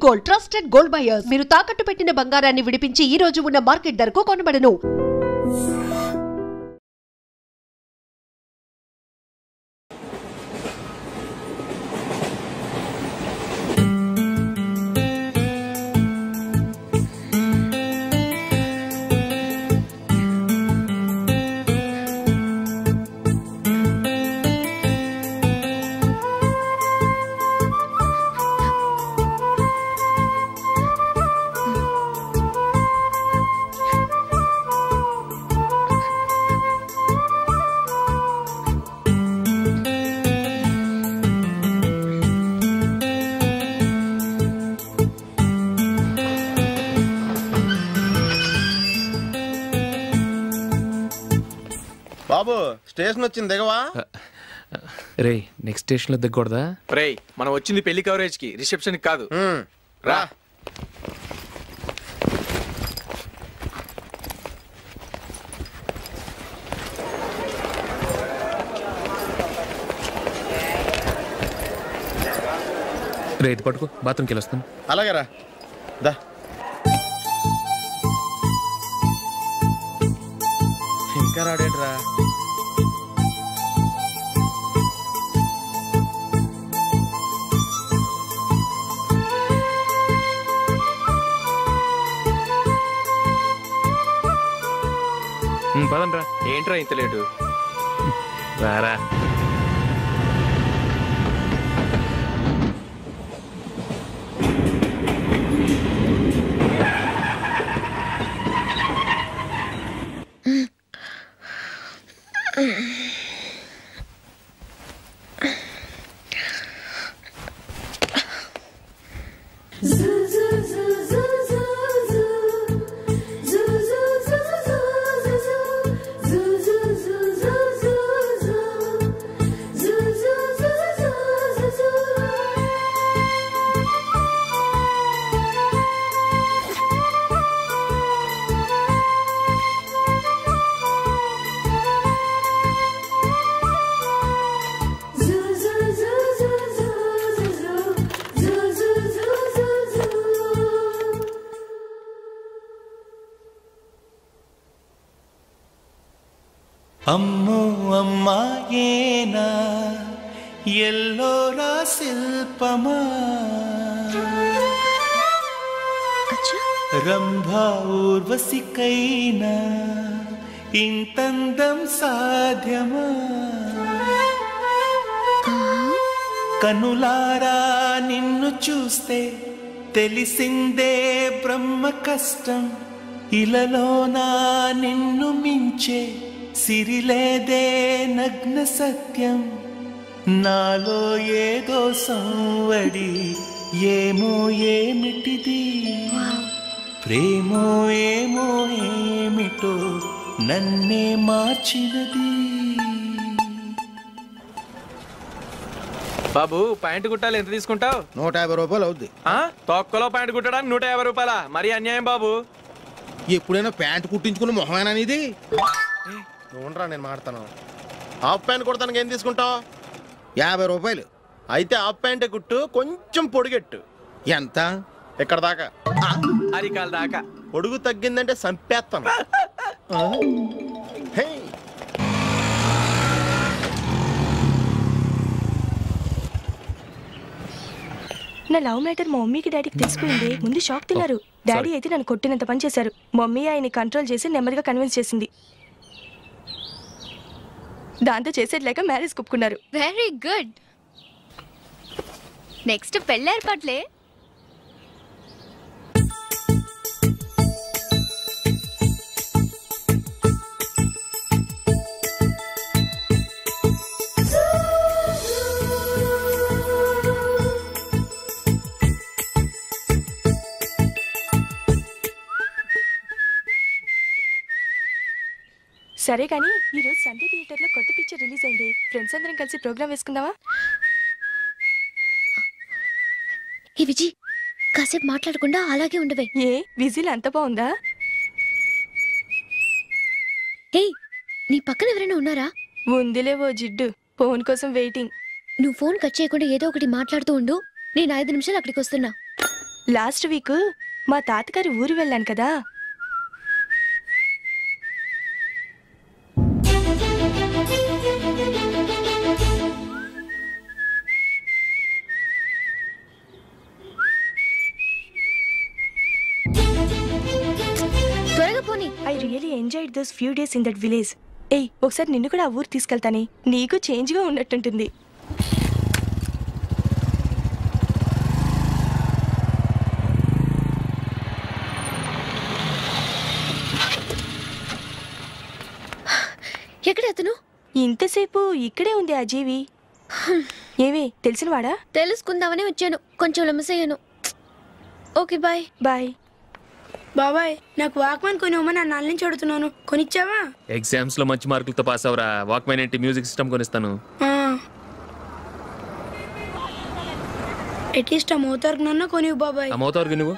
Gold, trusted gold buyers. మీరు తాకట్టు పెట్టిన బంగారాన్ని విడిపించి ఈ రోజు ఉన్న మార్కెట్ ధరకు కొనబడను. బాబు స్టేషన్ వచ్చింది దిగవా? రే నెక్స్ట్ స్టేషన్ లో దిగకూడదా? రే మనం వచ్చింది పెళ్లి కవరేజ్ కి, రిసెప్షన్ కాదు. రా రే ఇది పట్టుకో, బాత్రూమ్కి వెళ్ళి వస్తాను. అలాగే రా. దా ఇంకా రాడేట్రా? పదండ్రా. ఏంట్రా ఇంత లేటు? రారా. అమ్మో అమ్మాయేనా ఎల్లోరా శిల్పమా, రంభా ఊర్వశికైనా ఇంతందం సాధ్యమా, కనులారా నిన్ను చూస్తే తెలిసిందే బ్రహ్మ కష్టం, ఇలలోనా నిన్ను మించే సిరిలేదే నగ్న సత్యం, నాలో ఏదో సంవడి ఏమో ఏమిటిది, ప్రేమో ఏమో ఏమిటో నన్నే మార్చినది. బాబు ప్యాంటు కుట్టాలి, ఎంత తీసుకుంటావు? 150 రూపాయలు అవుద్ది. తొక్కలో ప్యాంటు కుట్టడానికి 150 రూపాయల? మరీ అన్యాయం బాబు. ఎప్పుడైనా ప్యాంటు కుట్టించుకున్న మొహమేనా ఇది? చూడరా నేను మాడతాను. హాఫ్ ప్యాంట్ కుడతానికి ఏం తీసుకుంటావు? 50 రూపాయలు. అయితే హాఫ్ ప్యాంటే కుట్టు, కొంచెం పొడిగెట్టు. ఎంత? ఇక్కడ దాకా, అరికాల దాకా. పొడుగు తగ్గిందంటే సంపేస్తాను. నా లవ్ మ్యాటర్ మా మమ్మీకి డాడీకి తెలిసిపోయింది. ముందు షాక్ తిన్నారు. డాడీ అయితే నన్ను కొట్టినంత పని చేశారు. మమ్మీ ఆయన్ని కంట్రోల్ చేసి నెమ్మదిగా కన్విన్స్ చేసింది. దాంతో చేసేది లేక మ్యారేజ్ ఒప్పుకున్నారు. Very good. నెక్స్ట్ పెళ్లి ఏర్పాట్లే. సరే కానీ ఈరోజు సండే థియేటర్లో కొత్త పిక్చర్ రిలీజ్ అయింది. ఫ్రెండ్స్ అందరం కలిసి ప్రోగ్రామ్ వేసుకుందామా? ఈ విజి కాసేపు మాట్లాడకుండా అలాగే ఉండవే. ఏ విజిల్ అంత బాగుందా? హే, నీ పక్కన ఎవరైనా ఉన్నారా? ఉందిలే ఓ జిడ్డు. ఫోన్ కోసం వెయిటింగ్. నువ్వు ఫోన్ కట్ చేయకుండా ఏదో ఒకటి మాట్లాడుతూ ఉండు. నేను 5 నిమిషాలు అక్కడికి వస్తున్నా. లాస్ట్ వీక్ మా తాతగారి ఊరు వెళ్ళాను కదా. I really enjoyed those few days in that village. ఏయ్, ఒకసారి నిన్ను కూడా ఆ ఊరు తీసుకెళ్తానే, నీకు చేంజ్గా ఉన్నట్టుంటుంది. ఎక్కడ అతను? ఇంతసేపు ఇక్కడే ఉంది ఆ జీవి. ఏవే తెలిసినవాడా? తెలుసుకుందామని వచ్చాను, కొంచెం లెమసయ్యాను. Okay bye. బాయ్. బాబాయ్, నాకు వాక్మెన్ కొనివ్వమని నా నాన్న నుంచి అడుగుతున్నాను, కొనిచ్చావా? ఎగ్జామ్స్ లో మంచి మార్కులతో పాస్ అవరా. వాక్మెన్ ఏంటి, మ్యూజిక్ సిస్టమ్ కొనిస్తాను. అట్లీస్ట్ ఆ మోతార్కు నన్న కొనివ్వు బాబాయ్. ఆ మోతార్కు నువ్వు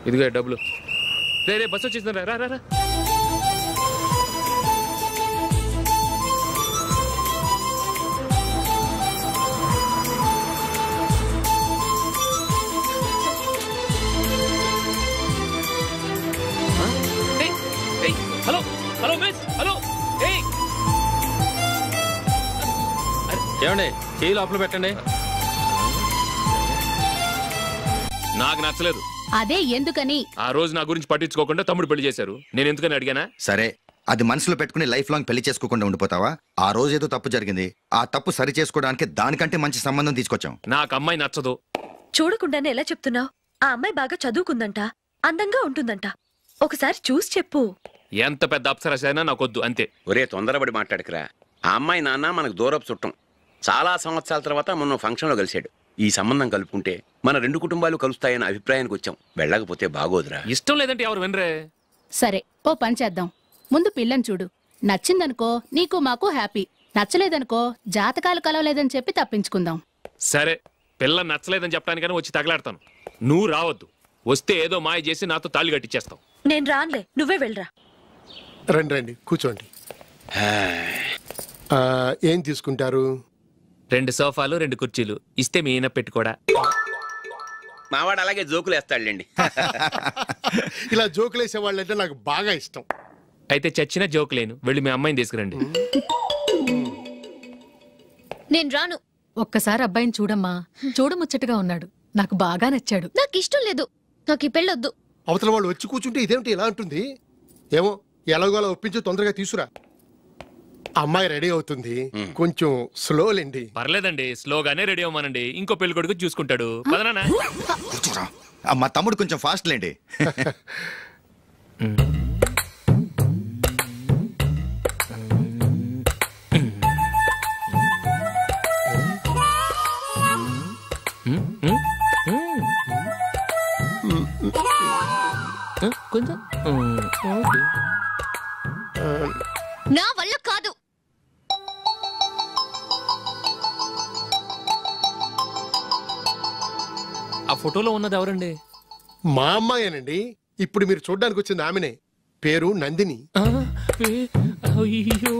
ఇదిగో డబ్బులు. రే బస్సు వచ్చేసింది, రా రా రా. Hello hello miss, hello. ఏమండి, చేయి లోపల పెట్టండి. నాకు నచ్చలేదు. అదే ఎందుకని? ఆ రోజు నా గురించి పట్టించుకోకుండా తమ్ముడు పెళ్లి చేశారు. నేను ఎందుకని అడిగానా? సరే, అది మనసులో పెట్టుకుని లైఫ్ లాంగ్ పెళ్లి చేసుకోకుండా ఉండిపోతావా? ఆ రోజు ఏదో తప్పు జరిగింది, ఆ తప్పు సరి చేసుకోవడానికి దానికంటే మంచి సంబంధం తీసుకొచ్చాం. నాకు అమ్మాయి నచ్చదు. చూడకుండానే ఎలా చెప్తున్నావు? ఆ అమ్మాయి బాగా చదువుకుందంట, అందంగా ఉంటుందంట. ఒకసారి చూసి చెప్పు. ఎంత పెద్ద అప్సరస అయినా నాకొద్దు, అంతే. ఒరే, తొందరపడి మాట్లాడకురా. ఆ అమ్మాయి నాన్న మనకు దూరపు చుట్టం. చాలా సంవత్సరాల తర్వాత మొన్న ఫంక్షన్లో కలిశాడు. ఈ సంబంధం కలుపుకుంటే మన రెండు కుటుంబాలు కలుస్తాయన్న అభిప్రాయానికి వచ్చాం. వెళ్ళకపోతే బాగోదురా. ఇష్టం లేదంటే ఎవరు వినరే. సరే, ఓ పని చేద్దాం. ముందు పిల్లని చూడు. నచ్చిందనుకో నీకు మాకు హ్యాపీ, నచ్చలేదనుకో జాతకాలు కలవలేదని చెప్పి తప్పించుకుందాం. సరే, పిల్ల నచ్చలేదని చెప్పడానికని వచ్చి తగలాడతాను. నువ్వు రావద్దు. వస్తే ఏదో మాయ చేసి నాతో తాళి కట్టించేస్తావు. నేను రానులే, నువ్వే వెళ్ళరా. రండి రండి, కూర్చోండి. ఏం తీసుకుంటారు? 2 సోఫాలు 2 కుర్చీలు ఇస్తే మీ ఈయన పెట్టుకోడా. మావాడు అలాగే జోకులు వేస్తాడులేండి. ఇలా జోకులు వేసే వాళ్ళంటే నాకు బాగా ఇష్టం. అయితే చచ్చిన జోక్ లేను, వెళ్ళి మీ అమ్మాయిని తీసుకురండి. నేను రాను. ఒక్కసారి అబ్బాయిని చూడమ్మా, చూడముచ్చటగా ఉన్నాడు, నాకు బాగా నచ్చాడు. నాకు ఇష్టం లేదు, నాకు ఈ పెళ్ళొద్దు. అవతల వాళ్ళు వచ్చి కూర్చుంటే ఇదేమిటి ఇలా ఉంటుంది? ఏమో, ఎలాగోలా ఒప్పించి తొందరగా తీసుకురా. అమ్మాయి రెడీ అవుతుంది, కొంచెం స్లో లేండి. పర్లేదండి, స్లోగానే రెడీ అవ్వమనండి. ఇంకో పెళ్లి కొడుకు చూసుకుంటాడు. మా తమ్ముడు కొంచెం ఫాస్ట్ లేండి. నా వల్ల కాదు. ఆ ఫోటోలో ఉన్నది ఎవరండి? మా అమ్మాయేనండి. ఇప్పుడు మీరు చూడ్డానికి వచ్చింది ఆమెనే. పేరు నందిని. అయ్యో,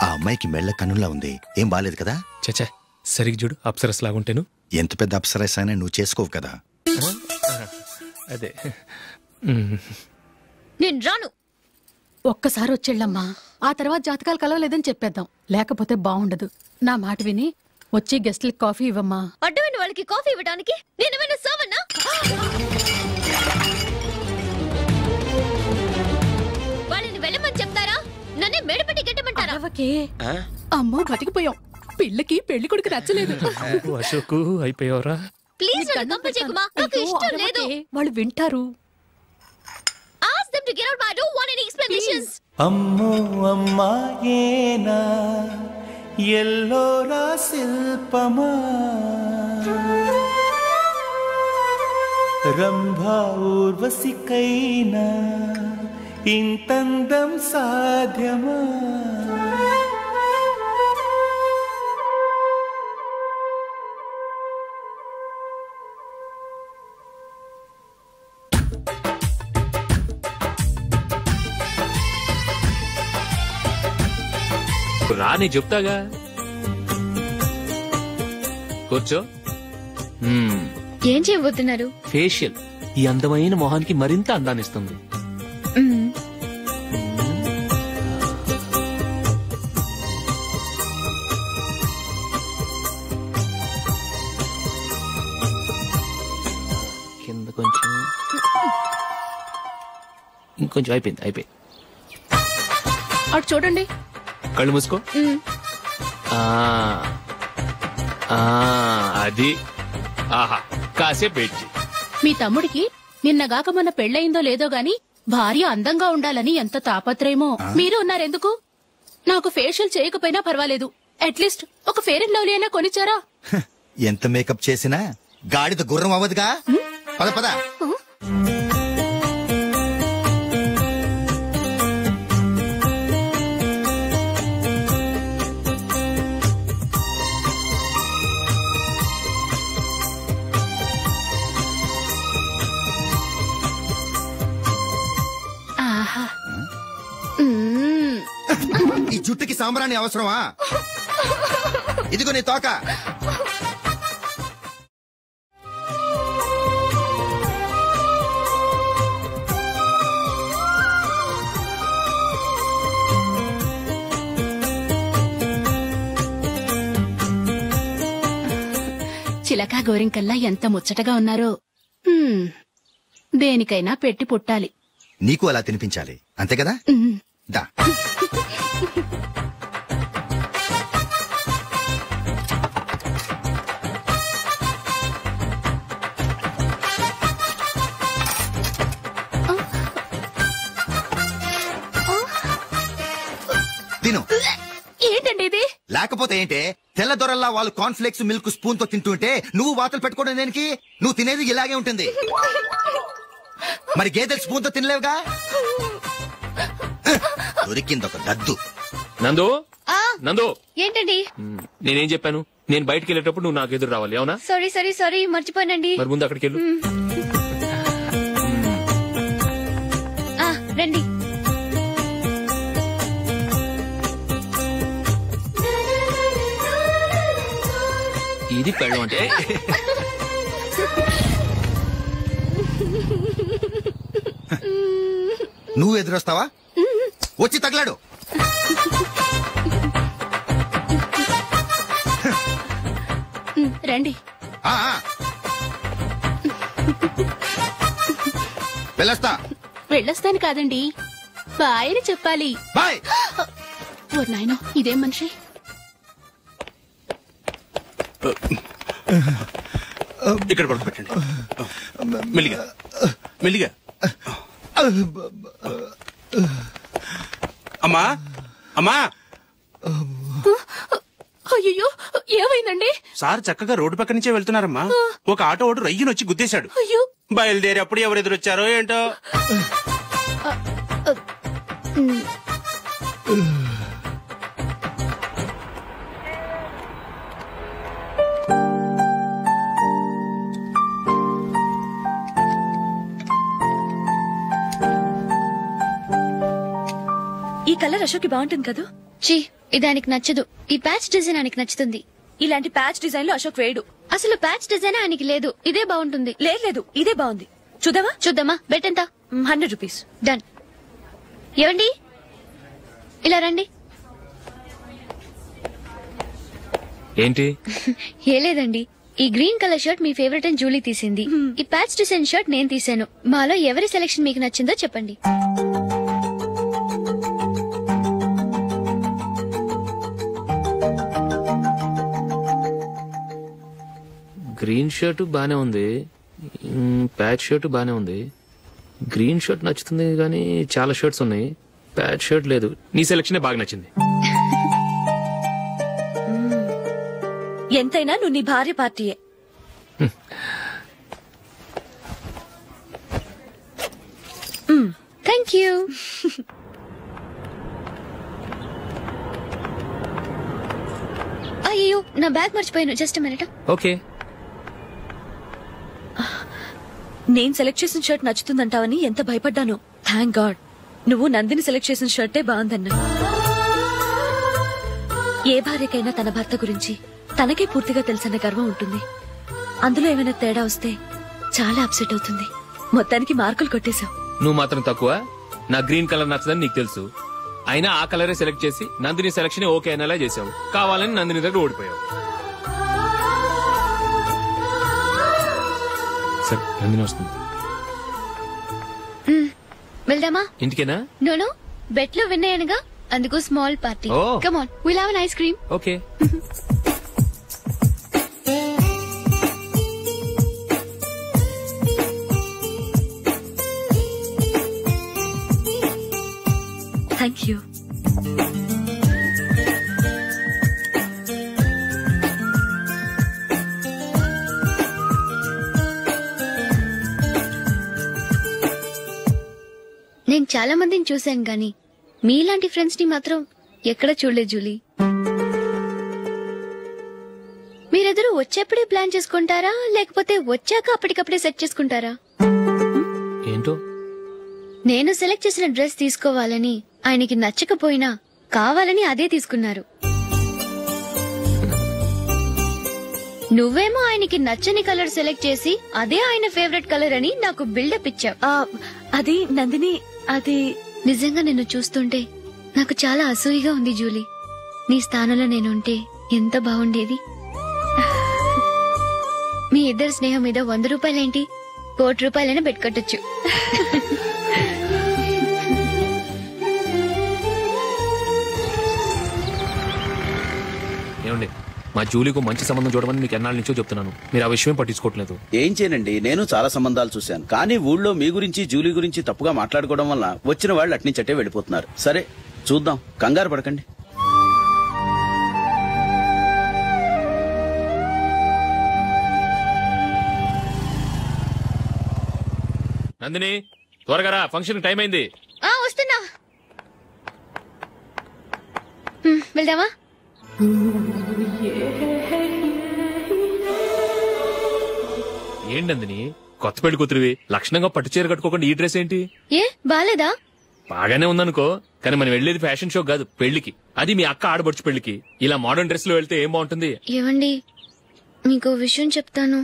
ఆ అమ్మాయికి మెళ్ళ కన్నులా ఉంది, ఏం బాలేదు కదా? చచ్చా, సరిగ్గా చూడు, అప్సరస్ లాగుంటేను. ఎంత పెద్ద అప్సరస్ అయినా నువ్వు చేసుకోవు కదా. అదే. నేను రాను. ఒక్కసారి వచ్చేళ్ళమ్మా, ఆ తర్వాత జాతకాలు కలవలేదని చెప్పేద్దాం, లేకపోతే బాగుండదు. నా మాట విని వచ్చి గెస్ట్లకి కాఫీ ఇవ్వమ్మా. అడ్డమైన వాళ్ళకి కాఫీ ఇవ్వడానికి నేనేమైనా సోమన్నా? వాళ్ళని వెళ్ళమని చెప్తారా, నన్నే మేడపట్టి గెట్టమంటారా? అమ్మో, బతికిపోయాం. పిల్లకి పెళ్లి కొడుకు నచ్చలేదు. అశోకు అయిపోయావరా? ప్లీజ్ నన్ను పంపించేకుమా, నాకు ఇష్టం లేదు. వాళ్ళు వింటారు. Ask them to get out, but I don't want any explanations. అమ్మో అమ్మాయేనా ఎల్లోరా శిల్పమా రంభా ఊర్వశికైనా ఇంతందం సాధ్యమా రాని చెప్తాగా. కూర్చో. ఏం చేయబోతున్నారు? ఫేషియల్ ఈ అందమైన మొహానికి మరింత అందాన్నిస్తుంది. కింద కొంచెం, ఇంకొంచెం. అయిపోయింది. అటు చూడండి. కళ్ళు మూసుకో. అది. ఆహా, కాసేపు వెయిట్ చేయి. మీ తమ్ముడికి నిన్నగాక మొన్న పెళ్ళయిందో లేదో గాని భార్య అందంగా ఉండాలని ఎంత తాపత్రయమో. మీరు ఉన్నారెందుకు? నాకు ఫేషియల్ చేయకపోయినా పర్వాలేదు, అట్లీస్ట్ ఒక ఫేర్ అండ్ లవ్లీ అయినా కొనిచ్చారా? ఎంత మేకప్ చేసినా గాడిద గుర్రం అవ్వదుగా. పద పద. ఈ జుట్టుకి సాంబ్రాణి అవసరమా? ఇదిగో నీ తోక. చిలకా గోరింకల్లా ఎంత ముచ్చటగా ఉన్నారో. దేనికైనా పెట్టి పుట్టాలి. నీకు అలా తినిపించాలి, అంతే కదా? దా. తిను. ఏంటండి ఇది? లేకపోతే ఏంటే, తెల్ల దొరల్లా వాళ్ళు కార్న్ఫ్లేక్స్ మిల్క్ స్పూన్ తో తింటుంటే నువ్వు వాతలు పెట్టుకోవడం దేనికి? నువ్వు తినేది ఇలాగే ఉంటుంది. మరి గేదెలు స్పూన్ తో తినలేవుగా. దొరికింది ఒక దద్దు. నందు, నందు. ఏంటండి? నేనేం చెప్పాను? నేను బయటికి వెళ్ళేటప్పుడు నువ్వు నాకు ఎదురు రావాలి, అవునా? సారీ మర్చిపోయానండి. మరి ముందు అక్కడికి వెళ్ళు. రండి. ఇది పెళ్ళం అంటే. నువ్వు ఎదురొస్తావా? వచ్చి తగలాడు. రండి. వెళ్ళొస్తాను కాదండి, బాయ్ అని చెప్పాలి. బాయ్. ఓ నాయనో, ఇదేం మనిషి? ఇక్కడ పడుకోబెట్టండి. మెల్లిగా మెల్లిగా. అమ్మా అమ్మా. అయ్యో, ఏమైందండి? సార్ చక్కగా రోడ్డు పక్క నుంచే వెళ్తున్నారమ్మా. ఒక ఆటో ఓడు రయ్యనొచ్చి గుద్దేశాడు. బయలుదేరి అప్పుడు ఎవరు ఎదురొచ్చారో ఏంటో. ఈ కలర్ అశోక్ బాగుంటుంది కదా? చీ, ఇదానికి నచ్చదు. ఈ ప్యాచ్ డిజైన్ ఆయనకి నచ్చుతుంది. ఇలాంటి ప్యాచ్ డిజైన్ లో అశోక్ వేయడు. అసలు ప్యాచ్ డిజైన్ ఆయనకి లేదు. ఇదే బాగుంటుంది. లేదు, ఇదే బాగుంది. చూద్దామా? బెట్ ఎంత? 100 రూపీస్. డన్. ఏవండి, ఇలా రండి. ఏంటి? ఏ లేదండి, ఈ గ్రీన్ కలర్ షర్ట్ మీ ఫేవరెట్ అని జూలీ తీసింది. ఈ ప్యాచ్ డిజైన్ షర్ట్ నేను తీసాను. మాలో ఎవరి సెలెక్షన్ మీకు నచ్చిందో చెప్పండి. గ్రీన్ షర్ట్ బానే ఉంది, ప్యాచ్ షర్ట్ బానే ఉంది. గ్రీన్ షర్ట్ నచ్చుతుంది కానీ చాలా షర్ట్స్ ఉన్నాయి, ప్యాచ్ షర్ట్ లేదు. నీ సెలెక్షన్ బాగా నచ్చింది. ఎంతైనా నువ్వు నీ భార్య పార్టీయే. Thank you. అయ్యో నా బ్యాగ్ మర్చిపోయాను. Just minute. ఓకే. నేను సెలెక్ట్ చేసిన షర్ట్ నచ్చుతుందంటావని ఎంత భయపడ్డాను. థ్యాంక్ గాడ్ నువ్వు నందిని సెలెక్ట్ చేసిన షర్టే బాగుందన్నా. ఏ భార్యకైనా తన భర్త గురించి తనకే పూర్తిగా తెలుసన్న గర్వం ఉంటుంది. అందులో ఏమైనా తేడా వస్తే చాలా అప్సెట్ అవుతుంది. మొత్తానికి మార్కులు కొట్టేశావు. నువ్వు మాత్రం తక్కువ. నా గ్రీన్ కలర్ నచ్చదని నీకు తెలుసు. అయినా ఆ కలరే సెలెక్ట్ చేసి నందిని సెలక్షన్ ఓకే అనేలా చేసావు. కావాలని నందిని దగ్గర ఓడిపోయావు. సరే నందిని వస్తుంది. వెళ్దామా? ఇంటికేనా? నో బెట్ లో విన్నాయనగా, అందుకు small party. Come on, will have an ice cream. Okay. Thank you. నేను చాలా మందిని చూశాను గాని మీలాంటి ఫ్రెండ్స్ ని మాత్రం ఎక్కడ చూడలేదు జూలీ. మీరెదరూ వచ్చేప్పుడే ప్లాన్ చేసుకుంటారా లేకపోతే వచ్చాక అప్పటికప్పుడే సెట్ చేసుకుంటారా? ఏంటో నేను సెలెక్ట్ చేసిన డ్రెస్ తీసుకోవాలని ఆయనకి నచ్చకపోయినా కావాలని అదే తీసుకున్నారు. నువ్వేమో ఆయనకి నచ్చని కలర్ సెలెక్ట్ చేసి అదే ఆయన ఫేవరెట్ కలర్ అని నాకు బిల్డప్ ఇచ్చావు. అది నందిని, అది నిజంగా నిన్ను చూస్తుంటే నాకు చాలా అసూయగా ఉంది జూలీ. నీ స్థానంలో నేనుంటే ఎంత బాగుండేది. మీ ఇద్దరు స్నేహం మీద 100 రూపాయలేంటి, 1 కోటి రూపాయలైనా పెట్టుకట్టొచ్చు. ఏమండి, మా జూలీకు మంచి సంబంధం చూడమని మీకు ఎన్నాళ్ళ నుంచో చెప్తున్నాను. మీరు ఆ విషయం పట్టించుకోవట్లేదు. ఏం చేయనండి, నేను చాలా సంబంధాలు చూశాను. కానీ ఊళ్ళో మీ గురించి జూలీ గురించి తప్పుగా మాట్లాడుకోవడం వల్ల వచ్చిన వాళ్ళు అట్నుంచటే వెళ్ళిపోతున్నారు. సరే చూద్దాం, కంగారు పడకండి. నందిని త్వరగా రా, ఫంక్షన్ టైం అయింది. వస్తున్నా. వెళ్దామా? ఏంటందిని కొత్త పెళ్లి కూతురివి లక్షణంగా పట్టు చీర కట్టుకోకుండా ఈ డ్రెస్ ఏంటి? ఏ బాలేదా? బాగానే ఉందనుకో, కానీ మనం వెళ్లేది ఫ్యాషన్ షో కాదు, పెళ్లికి. అది మీ అక్క ఆడబడుచు పెళ్లికి. ఇలా మోడర్న్ డ్రెస్ లో వెళ్తే ఏం బాగుంటుంది? ఏవండి, మీకు విషయం చెప్తాను,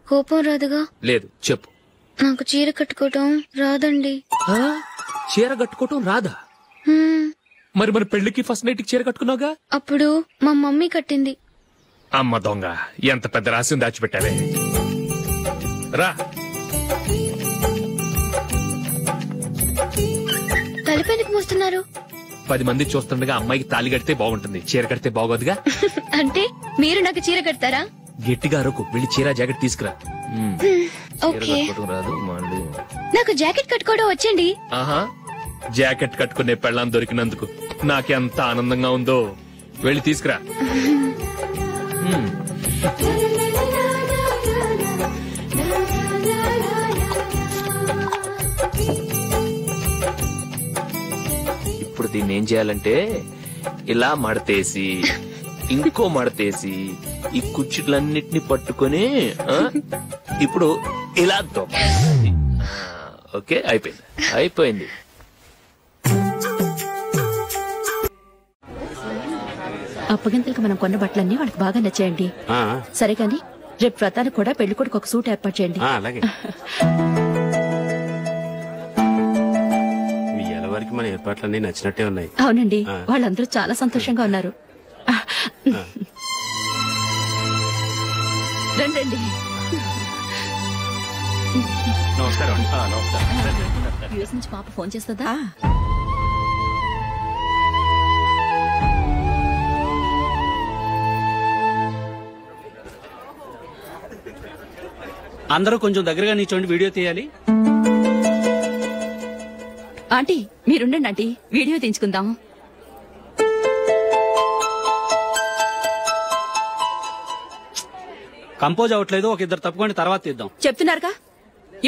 కోపం రాదుగా? లేదు, చెప్పు. నాకు చీర కట్టుకోవటం రాదండి. చీర కట్టుకోవటం రాదా? మరి మన పెళ్లికి ఫస్ట్ నైట్ చీర కట్టుకున్నావుగా? అప్పుడు మా మమ్మీ కట్టింది. అమ్మ దొంగ, ఎంత పెద్ద రహస్యం దాచిపెట్టావే. రా. తలపెందుకు మోస్తున్నారు? 10 మంది చూస్తుండగా అమ్మాయికి తాళి కడితే బాగుంటుంది, చీర కడితే బాగోదుగా. అంటే మీరు నాకు చీర కడతారా? గట్టిగా అరకు, వెళ్ళి చీర జాకెట్ తీసుకురా. ఓకే. రాదు మళ్ళీ. నాకు జాకెట్ కట్టుకోవడం వచ్చండి. ఆహా, జాకెట్ కట్టుకునే పెళ్ళాం దొరికినందుకు నాకెంత ఆనందంగా ఉందో. వెళ్ళి తీసుకురా. ఇప్పుడు దీన్ని ఏం చేయాలంటే ఇలా మడతేసి ఇంకో మడతేసి ఈ కుర్చీలన్నిటిని పట్టుకొని ఇప్పుడు ఇలా దొక్కాలి. ఓకే, అయిపోయింది అయిపోయింది. అప్పగింతలకు మనం కొన్న బట్టలన్నీ వాళ్ళకి బాగా నచ్చాయండి. సరే కానీ రేపు వ్రతానికి కూడా పెళ్లి కొడుకు ఒక సూట్ ఏర్పాటు చేయండి. అలాగే. మీ ఎలవారికి మన ఏర్పాట్లన్నీ నచ్చినట్టే ఉన్నాయి. అవునండి, వాళ్ళందరూ చాలా సంతోషంగా ఉన్నారు. రండి. నమస్కారం. యూఎస్ నుంచి పాప ఫోన్ చేస్తుందా? అందరూ కొంచెం దగ్గరగా నిల్చోండి, వీడియో తీయాలి. ఆంటీ మీరుండండి ఆంటీ, వీడియో తీయించుకుందాం. కంపోజ్ అవ్వట్లేదు, ఒక ఇద్దరు తప్పుకోండి, తర్వాత తీద్దాం. చెప్తున్నారుగా,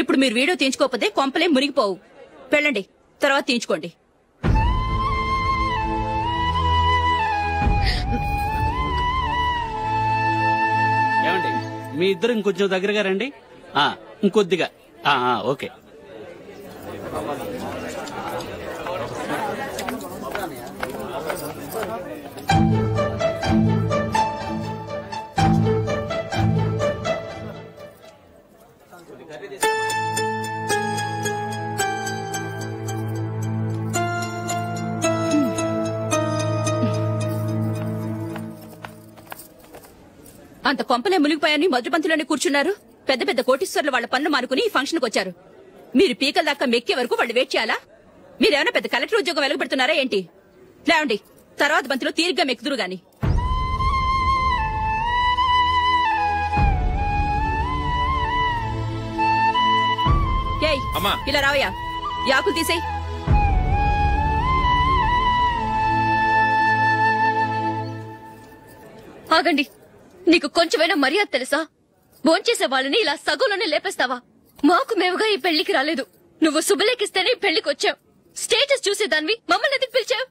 ఇప్పుడు మీరు వీడియో తీయించుకోకపోతే కొంపలే మునిగిపోవు. వెళ్ళండి, తర్వాత తీయించుకోండి. ఏమండి మీ ఇద్దరు ఇంకొంచెం దగ్గరగా రండి. ఇంకొద్దిగా. ఓకే. అంత కొంపలే మునిగిపోయాని మొదటి పంతులోనే కూర్చున్నారు. పెద్ద పెద్ద కోటీశ్వర్లు వాళ్ళ పనులు మానుకుని ఈ ఫంక్షన్ కు వచ్చారు. మీరు పీకల దాకా మెక్కే వరకు వాళ్ళు వెయిట్ చేయాలా? మీరేమైనా పెద్ద కలెక్టర్ ఉద్యోగం వెలగబెడుతున్నారా ఏంటి? లేవండి, తర్వాత బంతిలో తీరిగ్గా మెక్కుదురు గాని. ఏయ్ ఇలా రావయ్యా, యాకులు తీసేయ్. ఆగండి, నీకు కొంచెమైనా మర్యాద తెలుసా? భోంచేసే వాళ్ళని ఇలా సగంలోనే లేపేస్తావా? మాకు మేముగా ఈ పెళ్లికి రాలేదు. నువ్వు శుభలేఖిస్తేనే ఈ పెళ్లికి వచ్చావు. స్టేటస్ చూసేదానివి మమ్మల్ని ఎందుకు పిలిచావు?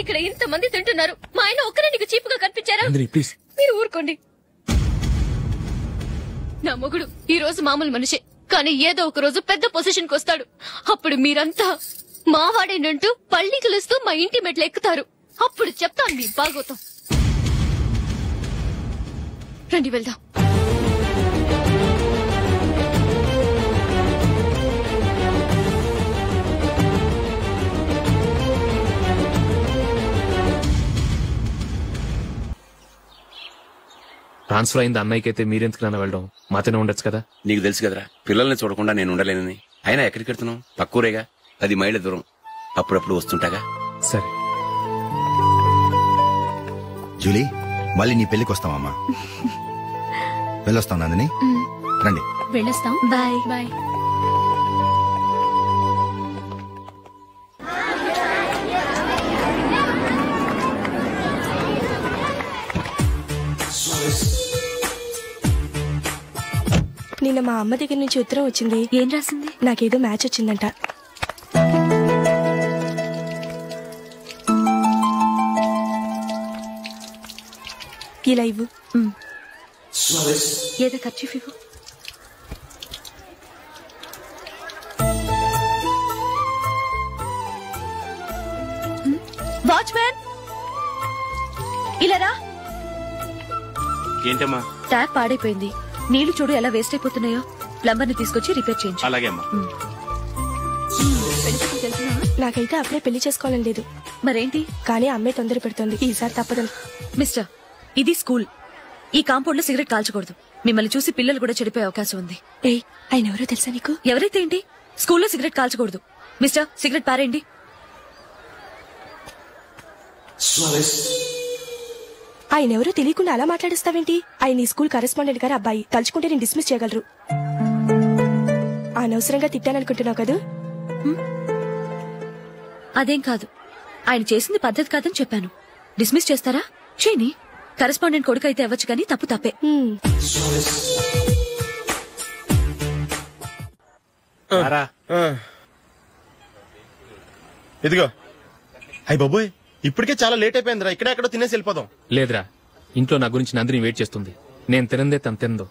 ఇక్కడ ఇంతమంది తింటున్నారు, మా ఆయన ఒక్కరే నీకు చీపుగా కనిపించారా? మీరు ఊరుకోండి. నా మొగుడు ఈ రోజు మామూలు మనిషే, కానీ ఏదో ఒక రోజు పెద్ద పొజిషన్ కు వస్తాడు. అప్పుడు మీరంతా మావాడేనంటూ పళ్ళికలుస్తూ మా ఇంటి మెట్లు ఎక్కుతారు. అప్పుడు చెప్తాను మీ బాగోతాం. రండి వెళ్దాం. ట్రాన్స్ఫర్ అయింది అన్నయ్యకి అయితే మీరెందుకు నాన్న వెళ్ళడం? మాతోనే ఉండొచ్చు కదా. నీకు తెలుసు కదరా, పిల్లల్ని చూడకుండా నేను ఉండలేనని. అయినా ఎక్కడికి వెళ్తున్నావు? పక్కూరేగా, 10 మైళ్ళ దూరం. అప్పుడప్పుడు వస్తుంటాగా. సరే జూలీ, మళ్ళీ నీ పెళ్లికి వస్తామమ్మా. వెళ్ళొస్తాం నందిని, రండి. వెళ్ళొస్తాం. Bye bye. నిన్న మా అమ్మ దగ్గర నుంచి ఉత్తరం వచ్చింది. ఏం రాసింది? నాకేదో మ్యాచ్ వచ్చిందంట. ఇలా ఇవ్వు. ఏదో ఖర్చు ఇవ్వు. వాచ్మ్యాన్ ఇలా రా. ఏంటమ్మా? ట్యాప్ పాడైపోయింది. నీళ్లు చూడు ఎలా వేస్ట్ అయిపోతున్నాయో. ప్లంబర్ ని తీసుకొచ్చి రిపేర్ చేయించు. అలాగే అమ్మా. నాకైతే అప్పుడే పెళ్లి చేసుకోవాలని లేదు. మరేంటి? కానీ అమ్మే తొందర పెడుతోంది. ఈసారి తప్పదు. మిస్టర్, ఇది స్కూల్. ఈ కాంపౌండ్ లో సిగరెట్ కాల్చకూడదు. మిమ్మల్ని చూసి పిల్లలు కూడా చెడిపోయే అవకాశం ఉంది. ఆయన ఎవరో తెలుసా నీకు? ఎవరైతే ఏంటి, స్కూల్లో సిగరెట్ కాల్చకూడదు. మిస్టర్, సిగరెట్ పారేయండి. ఆయన ఎవరో తెలియకుండా అలా మాట్లాడిస్తావేంటి? ఆయన ఈ స్కూల్ కరెస్పాండెంట్ గారు అబ్బాయి. తలుచుకుంటే నేను డిస్మిస్ చేయగలరు. అనవసరంగా తిట్టాననుకుంటున్నావు కదా? అదేం కాదు, ఆయన చేసింది పద్ధతి కాదని చెప్పాను. డిస్మిస్ చేస్తారా? చేయని. కరెస్పాండెంట్ కొడుకు అయితే అవ్వచ్చు, కానీ తప్పు తప్పే. ఇదిగో. అయ్య బాబోయ్, ఇప్పటికే చాలా లేట్ అయిపోయిందిరా. ఇక్కడెక్కడో తినేసి వెళ్ళిపోదాం. లేదురా, ఇంట్లో నా గురించి నందిని వెయిట్ చేస్తుంది. నేను తినందే తను తిందో.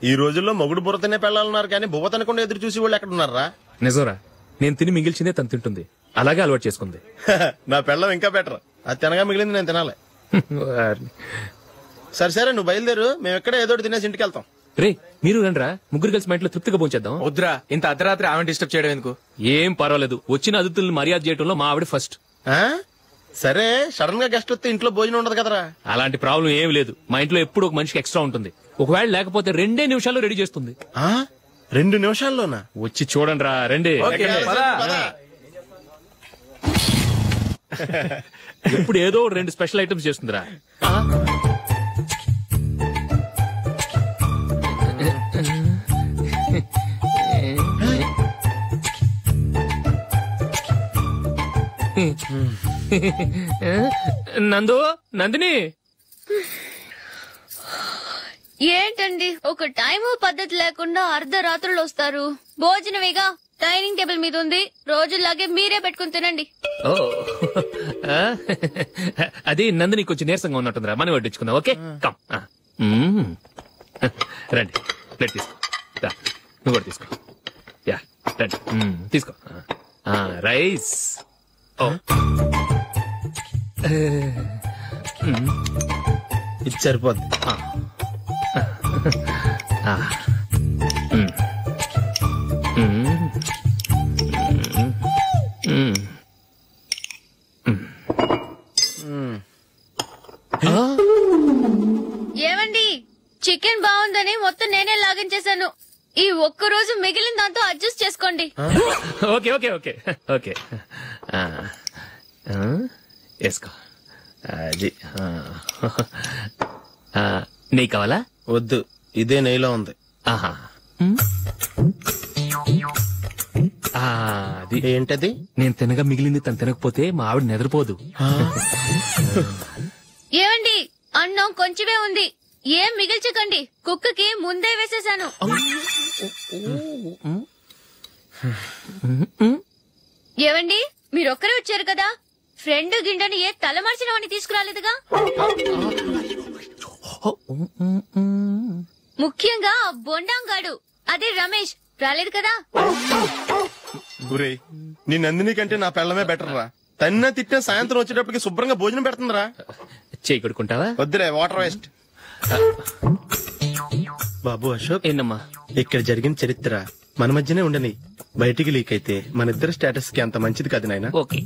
ఈ రోజుల్లో మొగుడు బుర్ర తినే పెళ్ళాలన్నారు, కానీ బువ్వ తినకుండా ఎదురు చూసి వాళ్ళు ఎక్కడ ఉన్నారా? నిజంరా, నేను తిని మిగిల్చిందే తను తింటుంది. అలాగే అలవాటు చేసుకుంది. నా పెళ్ళం ఇంకా బెటర్. అది తినగా మిగిలింది నేను తినాలి. సరే సరే, నువ్వు బయలుదేరు. మేము ఎక్కడ ఏదో తినేసి ఇంటికి వెళ్తాం. రే, మీరు రండిరా, ముగ్గురు కలిసి మా ఇంట్లో తృప్తిగా పోంచేద్దాం. వద్దురా, ఇంత అర్ధరాత్రి ఆమె డిస్టర్బ్ చేయడం ఎందుకు? ఏం పర్వాలేదు, వచ్చిన అతిథుల్ని మర్యాద చేయడంలో మా ఆవిడ ఫస్ట్. సరే, సడన్ గా గెస్ట్ వస్తే ఇంట్లో భోజనం ఉండదు కదరా? అలాంటి ప్రాబ్లం ఏం లేదు. మా ఇంట్లో ఎప్పుడు ఒక మనిషికి ఎక్స్ట్రా ఉంటుంది. ఒకవేళ లేకపోతే 2 నిమిషాల్లో రెడీ చేస్తుంది. 2 నిమిషాల్లోనా? వచ్చి చూడండి రా, రండి. ఇప్పుడు ఏదో 2 స్పెషల్ ఐటమ్స్ చేస్తుందిరా. నందు, నందిని. ఏంటండి ఒక టైము పద్ధతి లేకుండా అర్ధరాత్రులు వస్తారు? భోజనమేగా, డైనింగ్ టేబుల్ మీద ఉంది. రోజుల్లాగే మీరే పెట్టుకుని తినండి. ఓ ఆ? అది నందిని కొంచెం నీరసంగా ఉన్నట్టుందిరా, మనం వడ్డించుకుందాం. Okay come. రండి, ప్లేట్ తీసుకో. రా, నువ్వు కూడా తీసుకో. యా రండి, తీసుకో. రైస్. ఓ ఇది సరిపోద్ది. ఏమండి, చికెన్ బాగుందని మొత్తం నేనే లాగించేశాను. ఈ ఒక్క రోజు మిగిలిన దాంతో అడ్జస్ట్ చేసుకోండి. ఓకే ఓకే ఓకే ఓకే వేసుకో. అది నెయ్యి కావాలా? వద్దు, ఇదే నెయ్యిలో ఉంది. ఆహా, అది ఏంటది? నేను తినగా మిగిలింది తను తినకపోతే మా ఆవిడ నిద్రపోదు. ఏమండి, అన్నం కొంచెమే ఉంది, ఏం మిగిల్చకండి. కుక్కకి ముందే వేసేసాను. ఏవండి, మీరొక్కరే వచ్చారు కదా, ఫ్రెండ్ గిండని ఏ తలమార్చిన వాడిని తీసుకురాలేదుగా. ముఖ్యంగా బొండాంగాడు, అదే రమేష్ రాలేదు కదా. గురే, నీ నందిని కంటే నా పెళ్ళమే బెటర్ రా. తన్న తిట్టిన సాయంత్రం వచ్చేటప్పటికి శుభ్రంగా భోజనం పెడుతుందిరా. చేయి కొడుకుంటావా? వద్దులే, వాటర్ వేస్ట్. బాబు అశోక్, ఏంటమ్మా ఇక్కడ జరిగిన చరిత్ర మన మధ్యనే ఉండని, బయటికి లీక్ అయితే మన ఇద్దరు స్టేటస్ కి అంత మంచిది కాదు నాయన. ఓకే.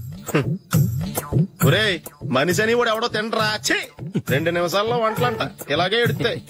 ఒరే, మనిషి అని కూడా ఎవడో తినరా. 2 నిమిషాల్లో వంటలంట ఇలాగే ఎడుతాయి.